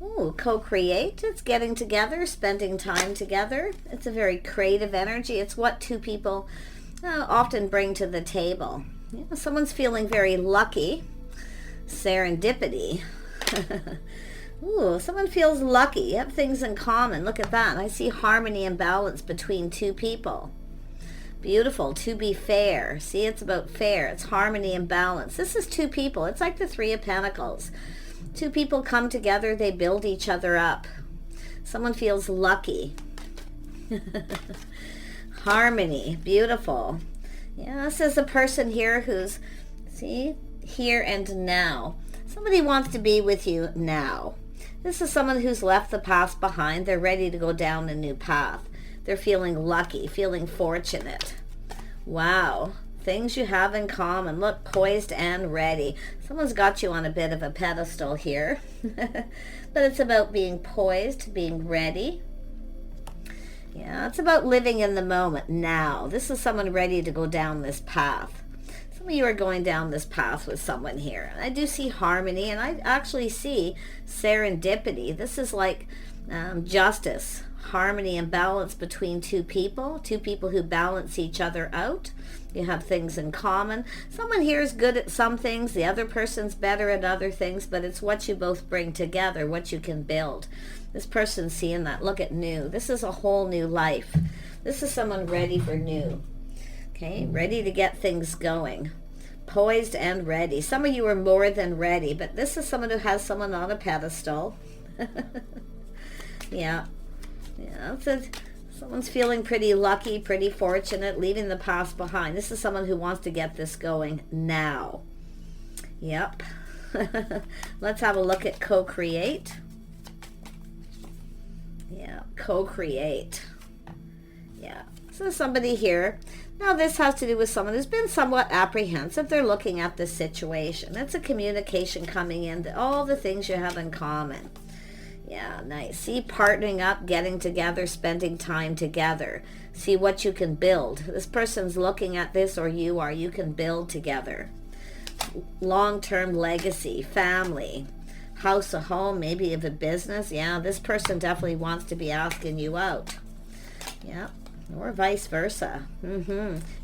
Ooh, co-create. It's getting together, spending time together. It's a very creative energy. It's what two people often bring to the table. Someone's feeling very lucky. Serendipity. Ooh, someone feels lucky. You have things in common. Look at that. I see harmony and balance between two people. Beautiful. To be fair. See, it's about fair. It's harmony and balance. This is two people. It's like the Three of Pentacles. Two people come together. They build each other up. Someone feels lucky. Harmony. Beautiful. Yeah, this is a person here who's, see, here and now. Somebody wants to be with you now. This is someone who's left the past behind. They're ready to go down a new path. They're feeling lucky, feeling fortunate. Wow. Things you have in common. Look, poised and ready. Someone's got you on a bit of a pedestal here. But it's about being poised, being ready. Yeah, it's about living in the moment now. This is someone ready to go down this path. Some of you are going down this path with someone here. And I do see harmony, and I actually see serendipity. This is like justice, harmony and balance between two people who balance each other out. You have things in common. Someone here is good at some things, the other person's better at other things, but it's what you both bring together, what you can build. This person's seeing that. Look at new. This is a whole new life. This is someone ready for new. Okay, ready to get things going. Poised and ready. Some of you are more than ready, but this is someone who has someone on a pedestal. Yeah. Yeah, someone's feeling pretty lucky, pretty fortunate, leaving the past behind. This is someone who wants to get this going now. Yep. Let's have a look at co-create. Yeah, co-create. Yeah, so somebody here. Now this has to do with someone who's been somewhat apprehensive. They're looking at the situation. It's a communication coming in, all the things you have in common. Yeah, nice. See, partnering up, getting together, spending time together. See what you can build. This person's looking at this, or you are. You can build together. Long-term legacy, family, house, a home, maybe of a business. Yeah, this person definitely wants to be asking you out. Yeah, or vice versa.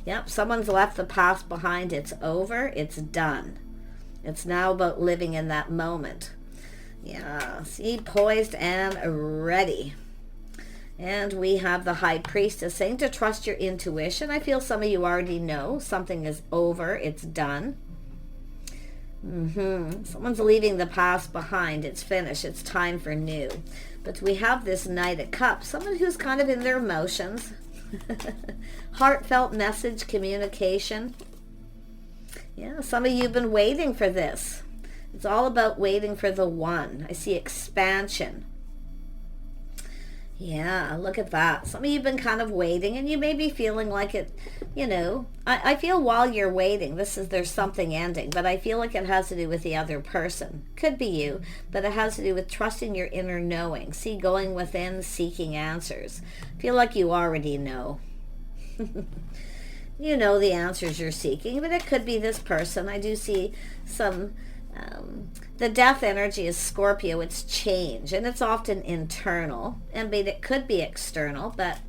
Yep, someone's left the past behind. It's over. It's done. It's now about living in that moment. Yeah, see, poised and ready. And we have the High Priestess saying to trust your intuition. I feel some of you already know something is over. It's done. Someone's leaving the past behind. It's finished. It's time for new. But we have this Knight of Cups. Someone who's kind of in their emotions. Heartfelt message, communication. Yeah, some of you have been waiting for this. It's all about waiting for the one. I see expansion. Yeah, look at that. Some of you have been kind of waiting, and you may be feeling like it, you know, I feel while you're waiting, there's something ending, but I feel like it has to do with the other person. Could be you, but it has to do with trusting your inner knowing. See, going within, seeking answers. Feel like you already know. You know the answers you're seeking, but it could be this person. I do see some... the death energy is Scorpio. It's change, and it's often internal, and it could be external, but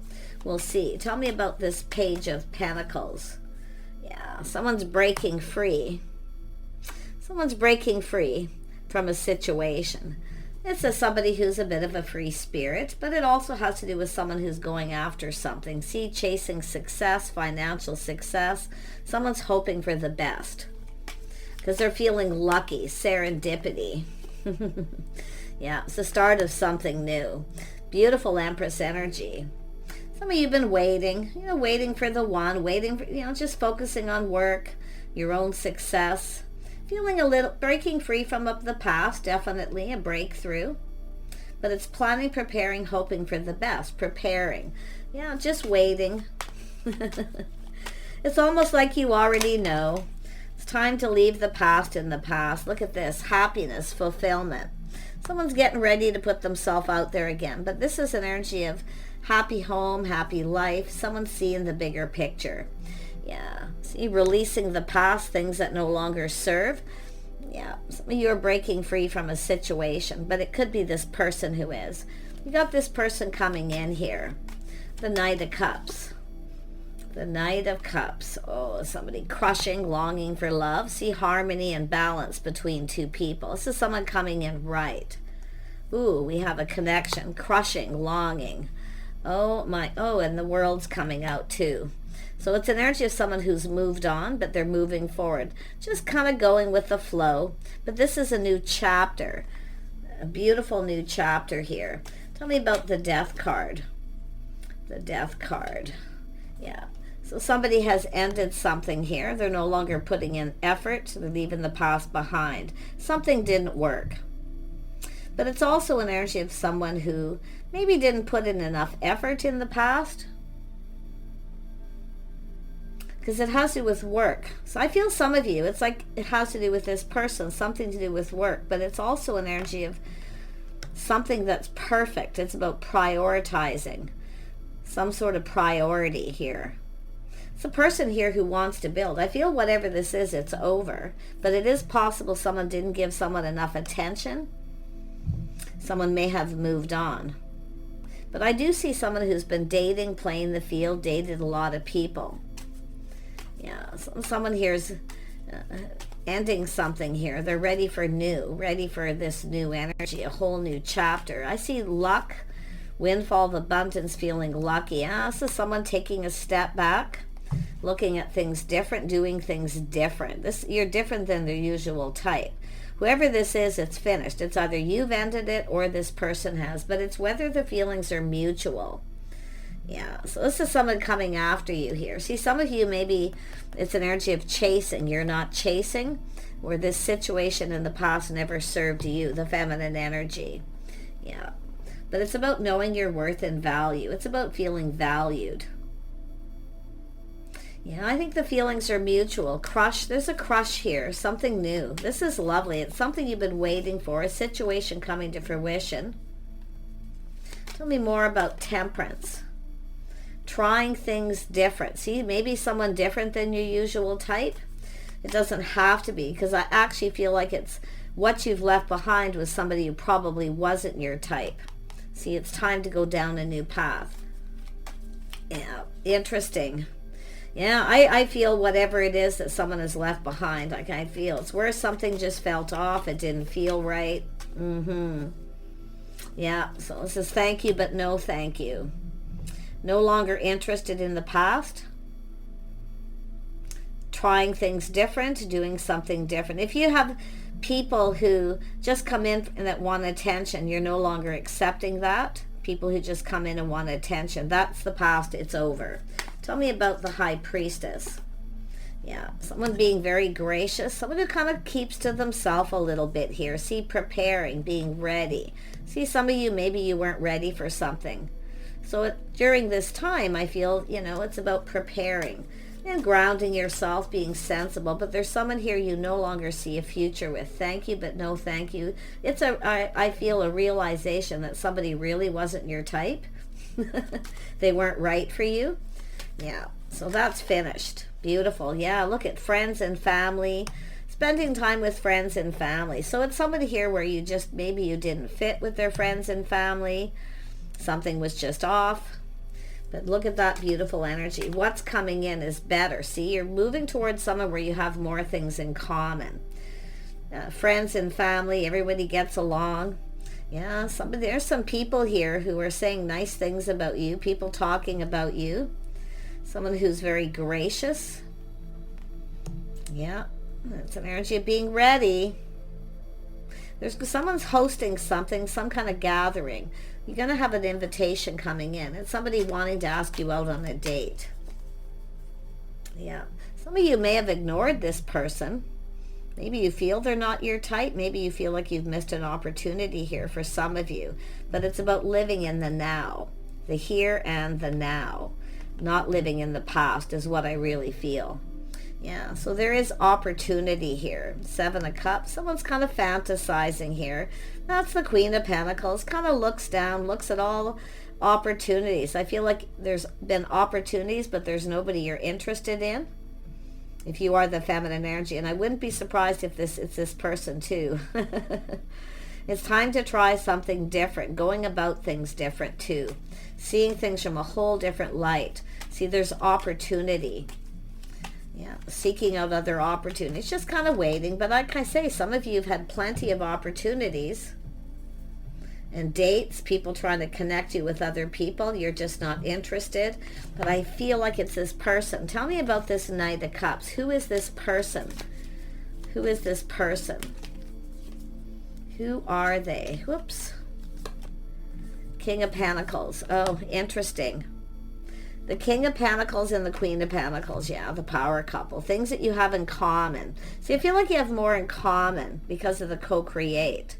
we'll see. Tell me about this Page of Pentacles. Yeah, someone's breaking free. Someone's breaking free from a situation. This is somebody who's a bit of a free spirit, but it also has to do with someone who's going after something. See, chasing success, financial success. Someone's hoping for the best, because they're feeling lucky, serendipity. Yeah, it's the start of something new. Beautiful Empress energy. Some of you have been waiting, waiting for the one, waiting for, just focusing on work, your own success. Feeling a little, breaking free from the past, definitely a breakthrough. But it's planning, preparing, hoping for the best, preparing. Yeah, just waiting. It's almost like you already know. It's time to leave the past in the past. Look at this, happiness, fulfillment. Someone's getting ready to put themselves out there again. But this is an energy of happy home, happy life. Someone's seeing the bigger picture. Yeah, see, releasing the past, things that no longer serve. Yeah, some of you are breaking free from a situation, but it could be this person who is. You got this person coming in here. The Knight of Cups. The Knight of Cups. Oh, somebody crushing, longing for love. See harmony and balance between two people. This is someone coming in right. Ooh, we have a connection. Crushing, longing. Oh my, oh, and the world's coming out too. So it's an energy of someone who's moved on, but they're moving forward. Just kind of going with the flow. But this is a new chapter. A beautiful new chapter here. Tell me about the Death card. The Death card. Yeah. So somebody has ended something here. They're no longer putting in effort. They're leaving the past behind. Something didn't work. But it's also an energy of someone who maybe didn't put in enough effort in the past. Because it has to do with work. So I feel some of you, it's like it has to do with this person, something to do with work. But it's also an energy of something that's perfect. It's about prioritizing. Some sort of priority here. It's a person here who wants to build. I feel whatever this is, it's over. But it is possible someone didn't give someone enough attention. Someone may have moved on. But I do see someone who's been dating, playing the field, dated a lot of people. Yeah, someone here's ending something here. They're ready for new, ready for this new energy, a whole new chapter. I see luck, windfall of abundance, feeling lucky. Yeah, this is someone taking a step back, looking at things different, doing things different. You're different than the usual type. Whoever this is, it's finished. It's either you've ended it or this person has, but it's whether the feelings are mutual. Yeah, so this is someone coming after you here. See, some of you, maybe it's an energy of chasing. You're not chasing, or this situation in the past never served you, the feminine energy. Yeah, but it's about knowing your worth and value. It's about feeling valued. Yeah, I think the feelings are mutual. Crush, there's a crush here, something new. This is lovely. It's something you've been waiting for, a situation coming to fruition. Tell me more about Temperance. Trying things different. See, maybe someone different than your usual type. It doesn't have to be, because I actually feel like it's what you've left behind was somebody who probably wasn't your type. See, it's time to go down a new path. Yeah, interesting. Yeah, I feel whatever it is that someone has left behind, like I feel it's where something just felt off. It didn't feel right. Yeah, so it says thank you, but no thank you. No longer interested in the past. Trying things different, doing something different. If you have people who just come in and that want attention, you're no longer accepting that. People who just come in and want attention, that's the past, it's over. Tell me about the High Priestess. Yeah, someone being very gracious, someone who kind of keeps to themselves a little bit here. See, preparing, being ready. See, some of you, maybe you weren't ready for something. So during this time, I feel, it's about preparing and grounding yourself, being sensible. But there's someone here you no longer see a future with. Thank you, but no thank you. I feel a realization that somebody really wasn't your type. They weren't right for you. Yeah, so that's finished. Beautiful. Yeah, look at friends and family. Spending time with friends and family. So it's somebody here where you just, maybe you didn't fit with their friends and family. Something was just off. But look at that beautiful energy. What's coming in is better. See, you're moving towards someone where you have more things in common. Friends and family, everybody gets along. Yeah, there's some people here who are saying nice things about you. People talking about you. Someone who's very gracious. Yeah, that's an energy of being ready. Someone's hosting something, some kind of gathering. You're going to have an invitation coming in. It's somebody wanting to ask you out on a date. Yeah. Some of you may have ignored this person. Maybe you feel they're not your type. Maybe you feel like you've missed an opportunity here for some of you. But it's about living in the now. The here and the now. Not living in the past is what I really feel. Yeah, so there is opportunity here. 7 of Cups. Someone's kind of fantasizing here. That's the Queen of Pentacles. Kind of looks down, looks at all opportunities. I feel like there's been opportunities, but there's nobody you're interested in. if you are the feminine energy. And I wouldn't be surprised if it's this person too. It's time to try something different, going about things different too, seeing things from a whole different light. See, there's opportunity. Yeah, seeking out other opportunities, just kind of waiting. But like I say, some of you have had plenty of opportunities and dates, people trying to connect you with other people. You're just not interested. But I feel like it's this person. Tell me about this Knight of Cups. Who is this person? Who is this person? Who are they? Whoops. King of Pentacles. Oh, interesting. The King of Pentacles and the Queen of Pentacles. Yeah, the power couple. Things that you have in common. See, I feel like you have more in common because of the co-create.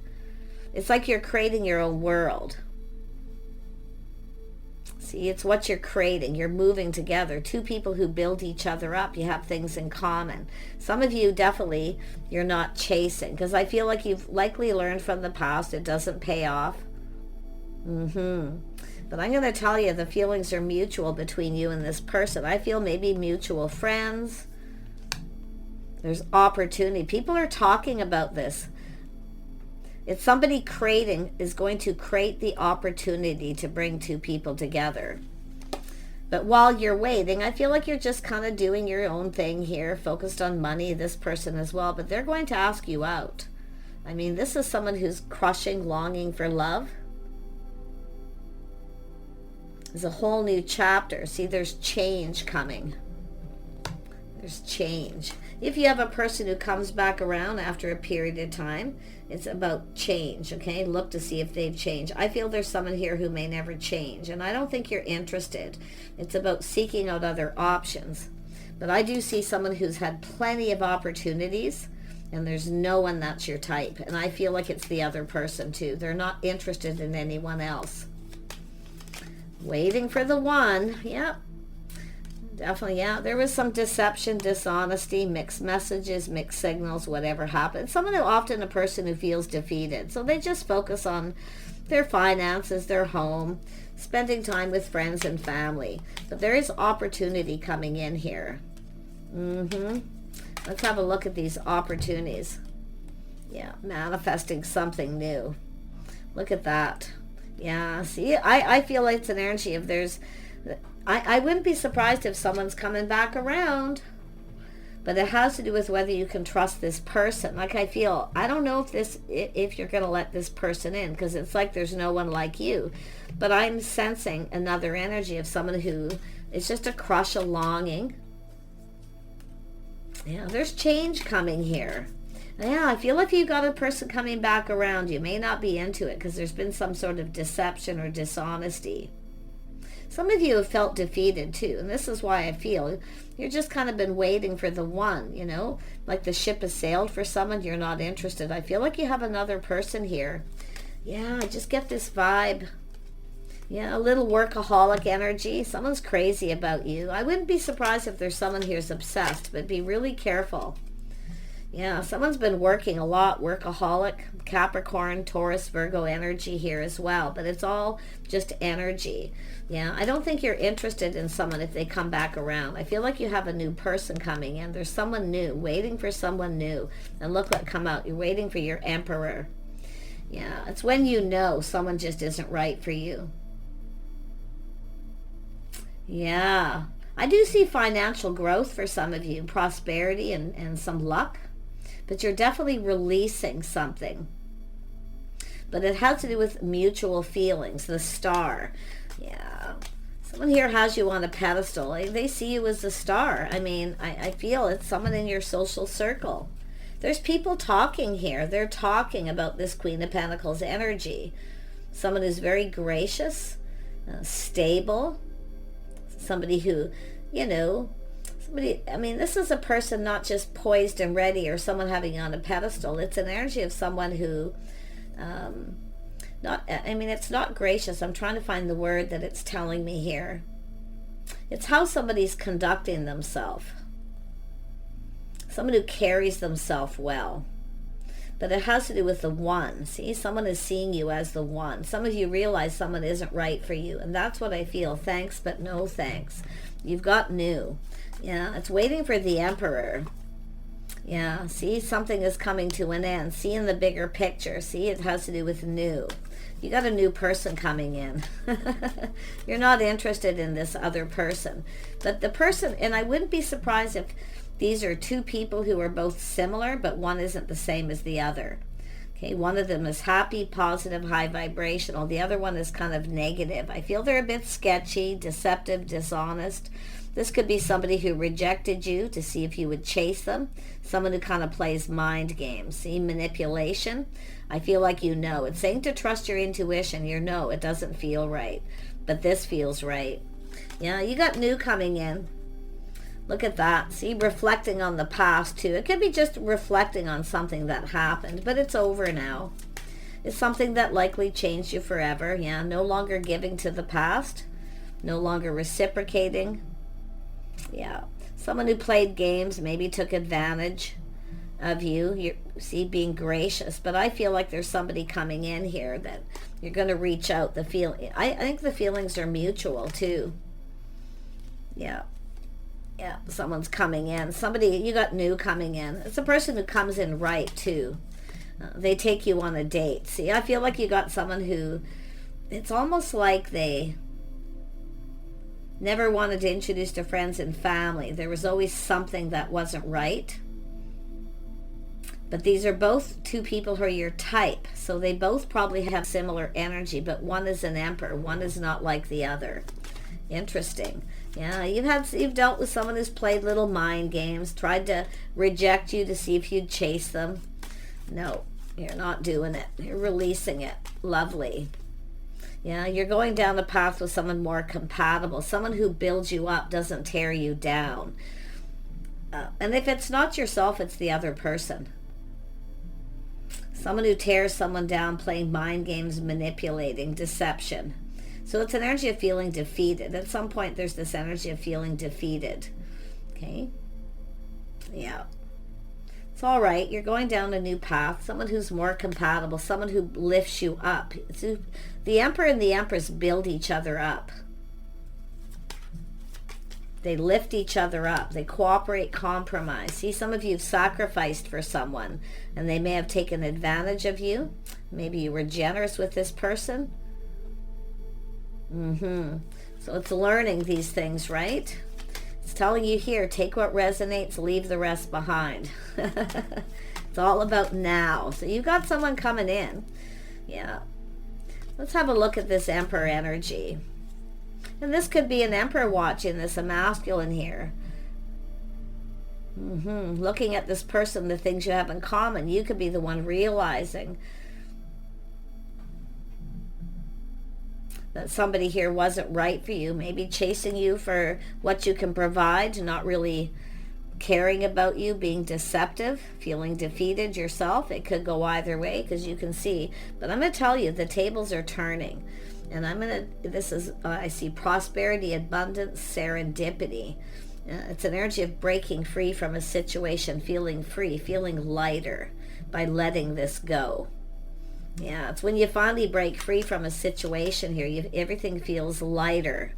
It's like you're creating your own world. See, it's what you're creating. You're moving together. Two people who build each other up. You have things in common. Some of you definitely, you're not chasing. Because I feel like you've likely learned from the past. It doesn't pay off. But I'm going to tell you, the feelings are mutual between you and this person. I feel maybe mutual friends. There's opportunity. People are talking about this. It's somebody is going to create the opportunity to bring two people together. But while you're waiting, I feel like you're just kind of doing your own thing here, focused on money, this person as well. But they're going to ask you out. I mean, this is someone who's crushing, longing for love. There's a whole new chapter. See, there's change coming. There's change. If you have a person who comes back around after a period of time, it's about change, okay? Look to see if they've changed. I feel there's someone here who may never change, and I don't think you're interested. It's about seeking out other options. But I do see someone who's had plenty of opportunities, and there's no one that's your type. And I feel like it's the other person too. They're not interested in anyone else. Waiting for the one. Yep. Definitely, yeah. There was some deception, dishonesty, mixed messages, mixed signals, whatever happened. Someone who often a person who feels defeated. So they just focus on their finances, their home, spending time with friends and family. But there is opportunity coming in here. Let's have a look at these opportunities. Yeah, manifesting something new. Look at that. Yeah, see, I feel like it's an energy of there's... I wouldn't be surprised if someone's coming back around. But it has to do with whether you can trust this person. Like I feel, I don't know if you're going to let this person in, because it's like there's no one like you. But I'm sensing another energy of someone who is just a crush, a longing. Yeah, there's change coming here. Yeah, I feel like you got a person coming back around. You may not be into it because there's been some sort of deception or dishonesty. Some of you have felt defeated too, and this is why I feel you're just kind of been waiting for the one, you know, like the ship has sailed for someone, you're not interested. I feel like you have another person here. Yeah, I just get this vibe. Yeah, a little workaholic energy. Someone's crazy about you. I wouldn't be surprised if there's someone here's obsessed, but be really careful. Yeah, someone's been working a lot, workaholic, Capricorn, Taurus, Virgo energy here as well, but it's all just energy. Yeah, I don't think you're interested in someone if they come back around. I feel like you have a new person coming in. There's someone new, waiting for someone new. And look what come out. You're waiting for your Emperor. Yeah, it's when you know someone just isn't right for you. Yeah, I do see financial growth for some of you, prosperity and some luck. But you're definitely releasing something. But it has to do with mutual feelings, the star. Yeah. Someone here has you on a pedestal. They see you as a star. I mean, I feel it's someone in your social circle. There's people talking here. They're talking about this Queen of Pentacles energy. Someone who's very gracious, stable. Somebody who, you know... I mean, this is a person not just poised and ready or someone having on a pedestal. It's an energy of someone who, it's not gracious. I'm trying to find the word that it's telling me here. It's how somebody's conducting themselves. Someone who carries themselves well. but it has to do with the one. See, someone is seeing you as the one. Some of you realize someone isn't right for you, and that's what I feel. Thanks, but no thanks. You've got new. Yeah, it's waiting for the Emperor. Yeah, see, something is coming to an end. See, in the bigger picture. See, it has to do with new. You got a new person coming in. You're not interested in this other person. But the person, and I wouldn't be surprised if these are two people who are both similar, but one isn't the same as the other. Okay, one of them is happy, positive, high vibrational. The other one is kind of negative. I feel they're a bit sketchy, deceptive, dishonest. This could be somebody who rejected you to see if you would chase them. Someone who kind of plays mind games. See, manipulation. I feel like you know. It's saying to trust your intuition. You know it doesn't feel right, but this feels right. Yeah, you got new coming in. Look at that. See, reflecting on the past too. It could be just reflecting on something that happened, but it's over now. It's something that likely changed you forever. Yeah, no longer giving to the past. No longer reciprocating. Yeah, someone who played games, maybe took advantage of you. You see, being gracious, but I feel like there's somebody coming in here that you're going to reach out. The feeling, I think the feelings are mutual too. Yeah, someone's coming in. Somebody, you got new coming in. It's a person who comes in right too. They take you on a date. See, I feel like you got someone who, it's almost like they never wanted to introduce to friends and family. There was always something that wasn't right. But these are both two people who are your type. So they both probably have similar energy, but one is an emperor. One is not like the other. Interesting. Yeah, you've dealt with someone who's played little mind games, tried to reject you to see if you'd chase them. No, you're not doing it. You're releasing it. Lovely. Yeah, you're going down a path with someone more compatible, someone who builds you up, doesn't tear you down. And if it's not yourself, it's the other person. Someone who tears someone down, playing mind games, manipulating, deception. So it's an energy of feeling defeated. At some point, there's this energy of feeling defeated. Okay? Yeah. It's all right. You're going down a new path. Someone who's more compatible. Someone who lifts you up. The Emperor and the Empress build each other up. They lift each other up. They cooperate, compromise. See, some of you have sacrificed for someone, and they may have taken advantage of you. Maybe you were generous with this person. So it's learning these things, right? It's telling you here, take what resonates, leave the rest behind. It's all about now. So you got someone coming in. Yeah. Let's have a look at this Emperor energy. And this could be an Emperor watching this, a masculine here. Looking at this person, the things you have in common. You could be the one realizing that somebody here wasn't right for you, maybe chasing you for what you can provide, not really caring about you, being deceptive, feeling defeated yourself. It could go either way, because you can see. But I'm going to tell you, the tables are turning. And I see prosperity, abundance, serendipity. It's an energy of breaking free from a situation, feeling free, feeling lighter by letting this go. Yeah, it's when you finally break free from a situation here, everything feels lighter.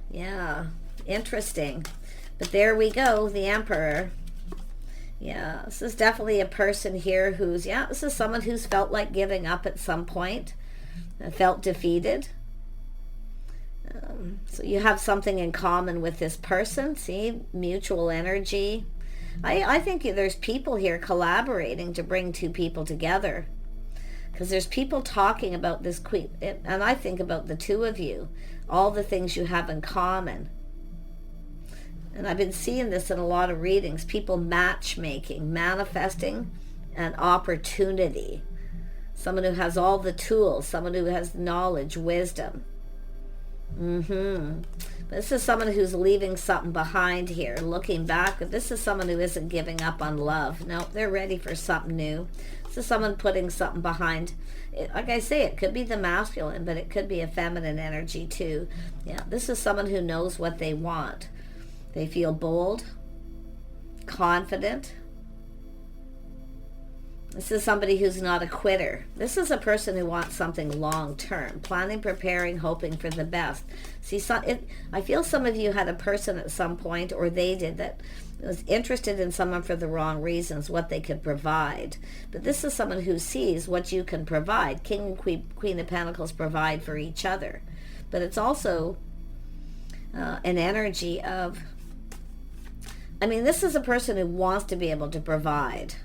Yeah, interesting. But there we go, the Emperor. Yeah, this is definitely a person here this is someone who's felt like giving up at some point, felt defeated. So you have something in common with this person. See, mutual energy. I think there's people here collaborating to bring two people together. Because there's people talking about this queen, and I think about the two of you, all the things you have in common. And I've been seeing this in a lot of readings, people matchmaking, manifesting an opportunity. Someone who has all the tools, someone who has knowledge, wisdom. This is someone who's leaving something behind here, looking back. This is someone who isn't giving up on love. No, they're ready for something new. This is someone putting something behind. Like I say, it could be the masculine, but it could be a feminine energy too. Yeah, this is someone who knows what they want. They feel bold, confident. This is somebody who's not a quitter. This is a person who wants something long-term, planning, preparing, hoping for the best. See, I feel some of you had a person at some point, or they did, that was interested in someone for the wrong reasons, what they could provide. But this is someone who sees what you can provide. King and Queen of Pentacles provide for each other. But it's also an energy of, I mean, this is a person who wants to be able to provide.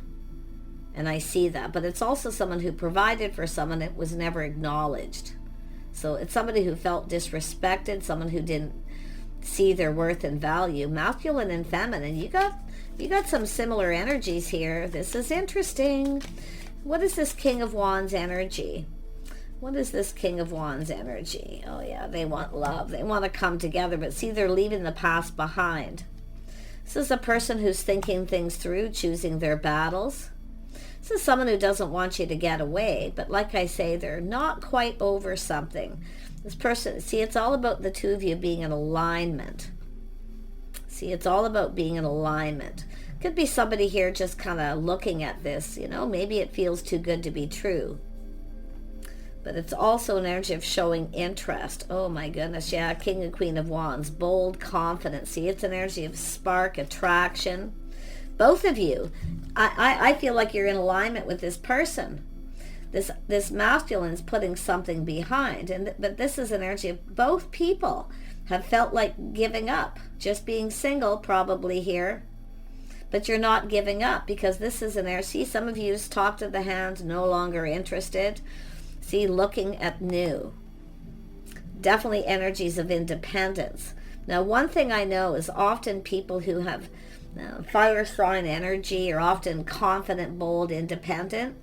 And I see that. But it's also someone who provided for someone that was never acknowledged. So it's somebody who felt disrespected, someone who didn't see their worth and value. Masculine and feminine. You got some similar energies here. This is interesting. What is this King of Wands energy? What is this King of Wands energy? Oh yeah, they want love. They want to come together. But see, they're leaving the past behind. This is a person who's thinking things through, choosing their battles. This is someone who doesn't want you to get away, but like I say, they're not quite over something. This person, see, it's all about the two of you being in alignment. See, it's all about being in alignment. Could be somebody here just kind of looking at this, you know, maybe it feels too good to be true. But it's also an energy of showing interest. Oh my goodness, yeah, King and Queen of Wands, bold, confident. See, it's an energy of spark, attraction. Both of you, I feel like you're in alignment with this person. This masculine's putting something behind, but this is an energy of both people have felt like giving up, just being single probably here. But you're not giving up, because this is an energy. See, some of you's talk to the hand, no longer interested. See, looking at new. Definitely energies of independence. Now, one thing I know is often people who have fire sign energy are often confident, bold, independent.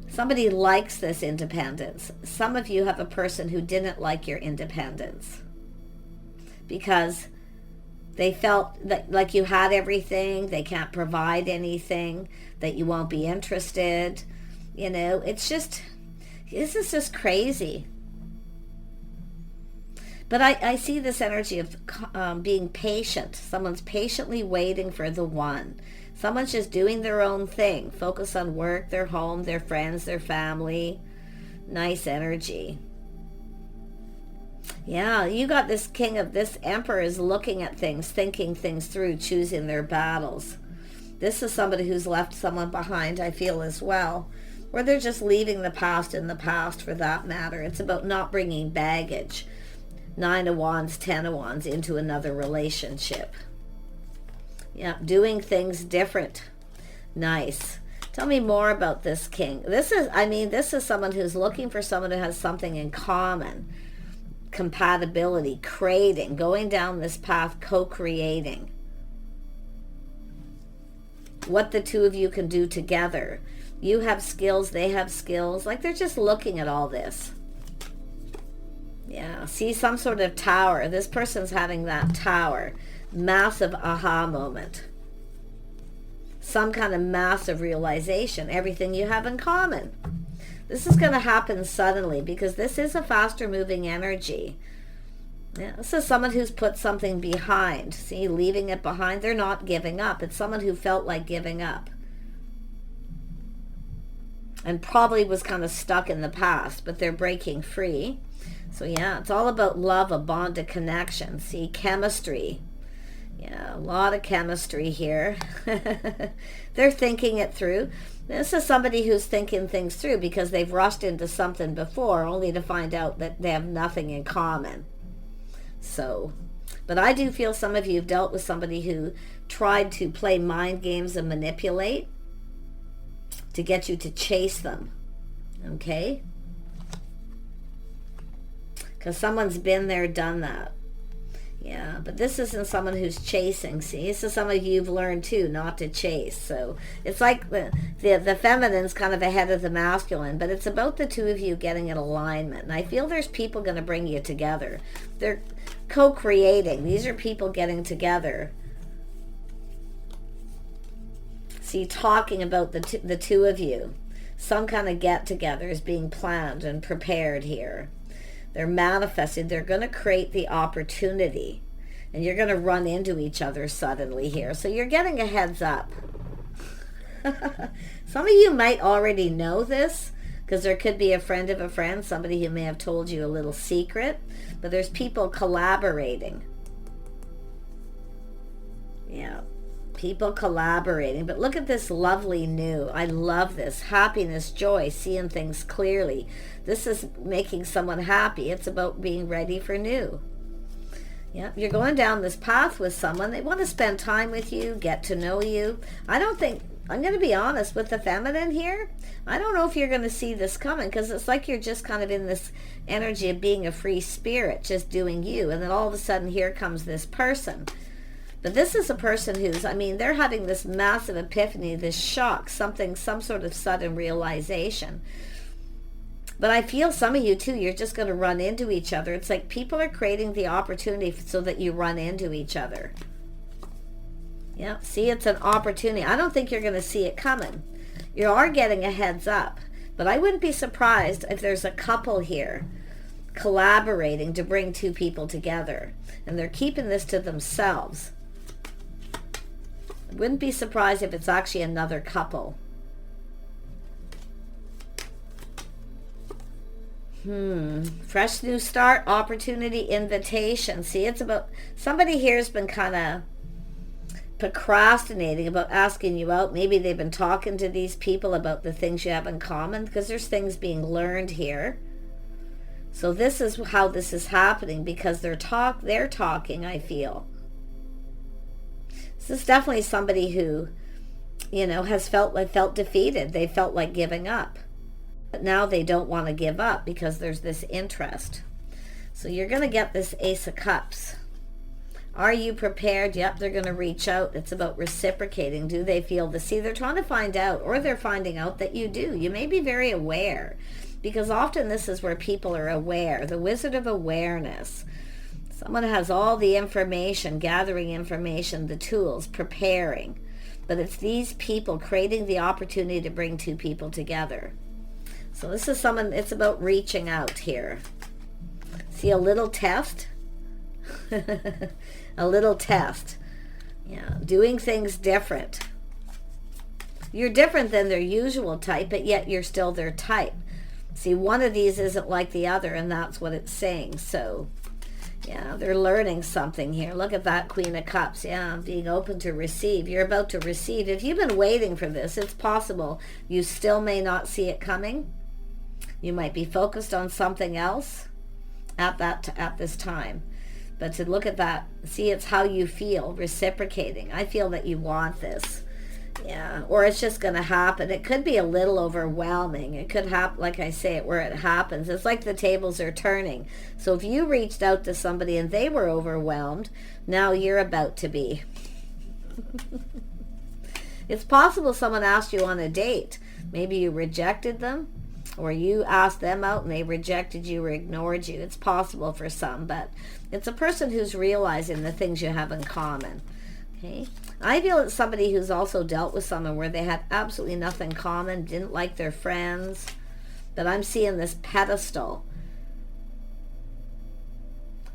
Somebody likes this independence. Some of you have a person who didn't like your independence because they felt that like you had everything, they can't provide anything, that you won't be interested. You know, it's just, this is just crazy. But I see this energy of being patient. Someone's patiently waiting for the one. Someone's just doing their own thing. Focus on work, their home, their friends, their family. Nice energy. Yeah, you got this king of, this emperor is looking at things, thinking things through, choosing their battles. This is somebody who's left someone behind, I feel, as well. Or they're just leaving the past in the past, for that matter. It's about not bringing baggage. 9 of Wands, 10 of Wands into another relationship. Yeah, doing things different. Nice. Tell me more about this king. This is someone who's looking for someone who has something in common. Compatibility, creating, going down this path, co-creating. What the two of you can do together. You have skills, they have skills. Like they're just looking at all this. Yeah, see, some sort of tower. This person's having that tower. Massive aha moment. Some kind of massive realization. Everything you have in common. This is going to happen suddenly because this is a faster moving energy. Yeah, this is someone who's put something behind. See, leaving it behind. They're not giving up. It's someone who felt like giving up. And probably was kind of stuck in the past, but they're breaking free. So yeah, it's all about love, a bond, a connection. See, chemistry. Yeah, a lot of chemistry here. They're thinking it through. This is somebody who's thinking things through because they've rushed into something before only to find out that they have nothing in common. So, but I do feel some of you have dealt with somebody who tried to play mind games and manipulate to get you to chase them. Okay? Because someone's been there, done that. Yeah, but this isn't someone who's chasing. See, this is some of you've learned too not to chase. So it's like the feminine's kind of ahead of the masculine, but it's about the two of you getting in alignment. And I feel there's people going to bring you together. They're co-creating. These are people getting together. See, talking about the two of you. Some kind of get-together is being planned and prepared here. They're manifesting. They're going to create the opportunity. And you're going to run into each other suddenly here. So you're getting a heads up. Some of you might already know this, because there could be a friend of a friend, somebody who may have told you a little secret, but there's people collaborating. Yeah, people collaborating. But look at this lovely new. I love this. Happiness, joy, seeing things clearly. This is making someone happy. It's about being ready for new. Yeah, you're going down this path with someone. They want to spend time with you, get to know you. I don't think, I'm going to be honest with the feminine here. I don't know if you're going to see this coming, because it's like you're just kind of in this energy of being a free spirit, just doing you. And then all of a sudden here comes this person. But this is a person who's, I mean, they're having this massive epiphany, this shock, some sort of sudden realization. But I feel some of you too, you're just going to run into each other. It's like people are creating the opportunity so that you run into each other. Yeah, see, it's an opportunity. I don't think you're going to see it coming. You are getting a heads up. But I wouldn't be surprised if there's a couple here collaborating to bring two people together. And they're keeping this to themselves. I wouldn't be surprised if it's actually another couple. Fresh new start, opportunity, invitation. See, it's about, somebody here has been kind of procrastinating about asking you out. Maybe they've been talking to these people about the things you have in common, because there's things being learned here. So this is how this is happening, because they're talking, I feel. This is definitely somebody who, you know, has felt defeated. They felt like giving up. But now they don't want to give up because there's this interest. So you're going to get this Ace of Cups. Are you prepared? Yep, they're going to reach out. It's about reciprocating. Do they feel the See, they're trying to find out, or they're finding out that you do. You may be very aware, because often this is where people are aware. The Wizard of Awareness. Someone has all the information, gathering information, the tools, preparing. But it's these people creating the opportunity to bring two people together. So this is someone, it's about reaching out here. See, a little test? A little test. Yeah, doing things different. You're different than their usual type, but yet you're still their type. See, one of these isn't like the other, and that's what it's saying. So, yeah, they're learning something here. Look at that Queen of Cups. Yeah, being open to receive. You're about to receive. If you've been waiting for this, it's possible you still may not see it coming. You might be focused on something else at this time. But to look at that, see, it's how you feel, reciprocating. I feel that you want this. Yeah, or it's just going to happen. It could be a little overwhelming. It could happen, like I say, where it happens. It's like the tables are turning. So if you reached out to somebody and they were overwhelmed, now you're about to be. It's possible someone asked you on a date. Maybe you rejected them, or you asked them out and they rejected you or ignored you. It's possible for some, but it's a person who's realizing the things you have in common. Okay, I feel it's somebody who's also dealt with someone where they had absolutely nothing common, didn't like their friends, but I'm seeing this pedestal.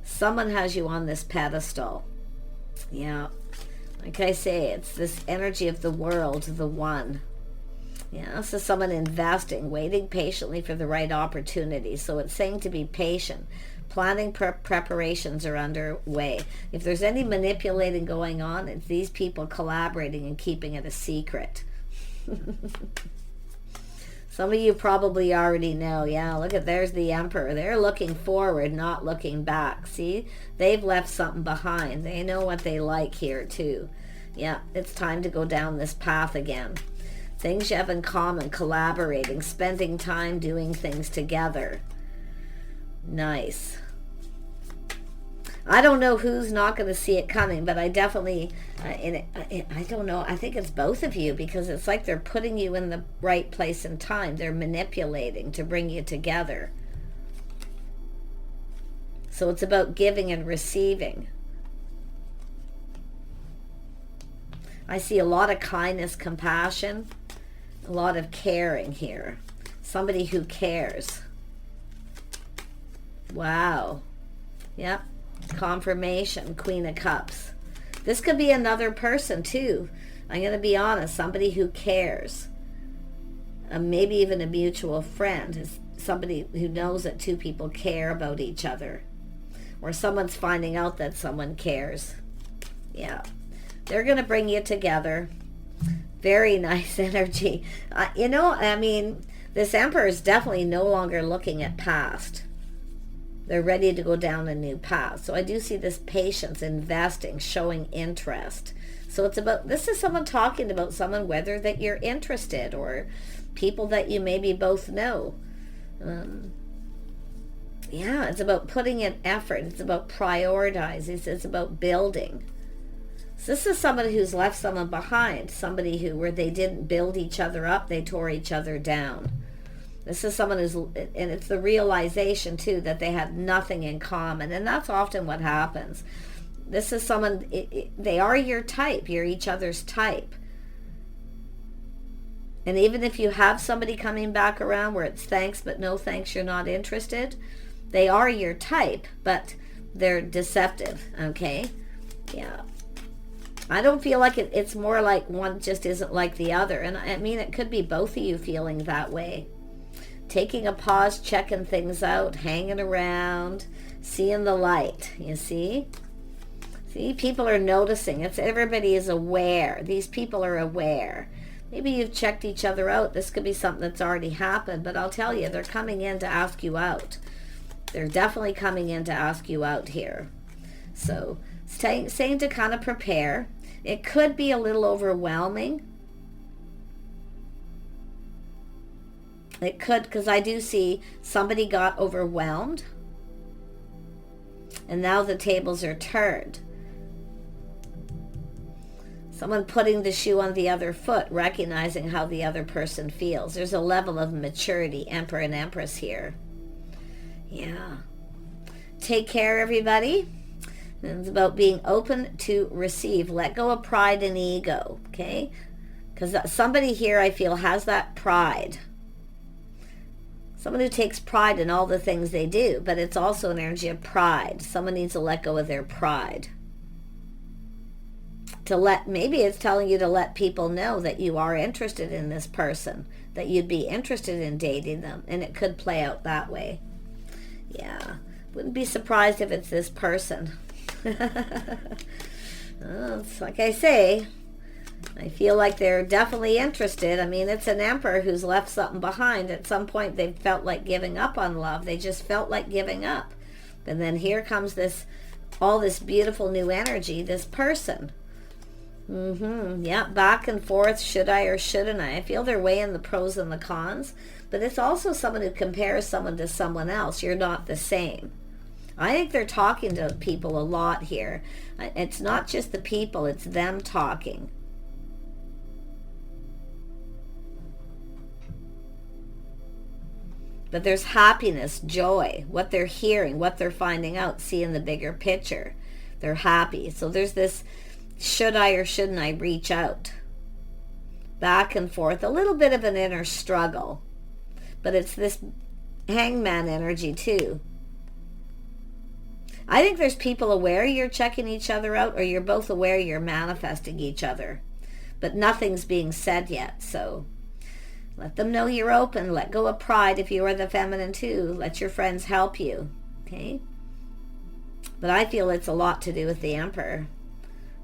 Someone has you on this pedestal. Yeah, like I say, it's this energy of the world, the one. Yeah, this is someone investing, waiting patiently for the right opportunity. So it's saying to be patient. Planning preparations are underway. If there's any manipulating going on, it's these people collaborating and keeping it a secret. Some of you probably already know. Yeah, look at, there's the Emperor. They're looking forward, not looking back. See, they've left something behind. They know what they like here too. Yeah, it's time to go down this path again. Things you have in common, collaborating, spending time doing things together. Nice. I don't know who's not going to see it coming, but I definitely, I don't know, I think it's both of you, because it's like they're putting you in the right place and time. They're manipulating to bring you together. So it's about giving and receiving. I see a lot of kindness, compassion, a lot of caring here. Somebody who cares. Wow. Yep. Confirmation. Queen of Cups. This could be another person too. I'm going to be honest, somebody who cares, maybe even a mutual friend, is somebody who knows that two people care about each other, or someone's finding out that someone cares. Yeah, they're going to bring you together. Very nice energy. You know, I mean, this Emperor is definitely no longer looking at past. They're ready to go down a new path. So I do see this patience, investing, showing interest. So it's about, this is someone talking about someone, whether that you're interested or people that you maybe both know. Yeah, it's about putting in effort. It's about prioritizing. It's about building. So this is somebody who's left someone behind, somebody who, where they didn't build each other up, they tore each other down. This is someone who's, and it's the realization too that they had nothing in common, and that's often what happens. This is someone, they are your type, you're each other's type. And even if you have somebody coming back around where it's thanks but no thanks, you're not interested, they are your type, but they're deceptive, okay? Yeah. I don't feel like it's more like one just isn't like the other. And I mean, it could be both of you feeling that way. Taking a pause, checking things out, hanging around, seeing the light, you see? See, people are noticing. It's, everybody is aware. These people are aware. Maybe you've checked each other out. This could be something that's already happened, but I'll tell you, they're coming in to ask you out. They're definitely coming in to ask you out here. So, saying to kind of prepare. It could be a little overwhelming. It could, because I do see somebody got overwhelmed. And now the tables are turned. Someone putting the shoe on the other foot, recognizing how the other person feels. There's a level of maturity, Emperor and Empress here. Yeah. Take care, everybody. It's about being open to receive. Let go of pride and ego, okay? Because somebody here, I feel, has that pride. Someone who takes pride in all the things they do, but it's also an energy of pride. Someone needs to let go of their pride. Maybe it's telling you to let people know that you are interested in this person, that you'd be interested in dating them, and it could play out that way. Yeah, wouldn't be surprised if it's this person. Well, it's like I say, I feel like they're definitely interested. I mean, it's an Emperor who's left something behind. At some point, they felt like giving up on love. They just felt like giving up. And then here comes all this beautiful new energy, this person. Yeah, back and forth, should I or shouldn't I? I feel they're weighing the pros and the cons, but it's also someone who compares someone to someone else. You're not the same. I think they're talking to people a lot here. It's not just the people, it's them talking. But there's happiness, joy, what they're hearing, what they're finding out, seeing the bigger picture. They're happy. So there's this, should I or shouldn't I reach out? Back and forth, a little bit of an inner struggle. But it's this hangman energy too. I think there's people aware you're checking each other out, or you're both aware you're manifesting each other. But nothing's being said yet, so let them know you're open. Let go of pride if you are the feminine too. Let your friends help you, okay? But I feel it's a lot to do with the Emperor.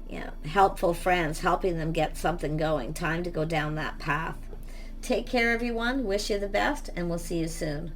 Yeah, helpful friends, helping them get something going. Time to go down that path. Take care, everyone. Wish you the best, and we'll see you soon.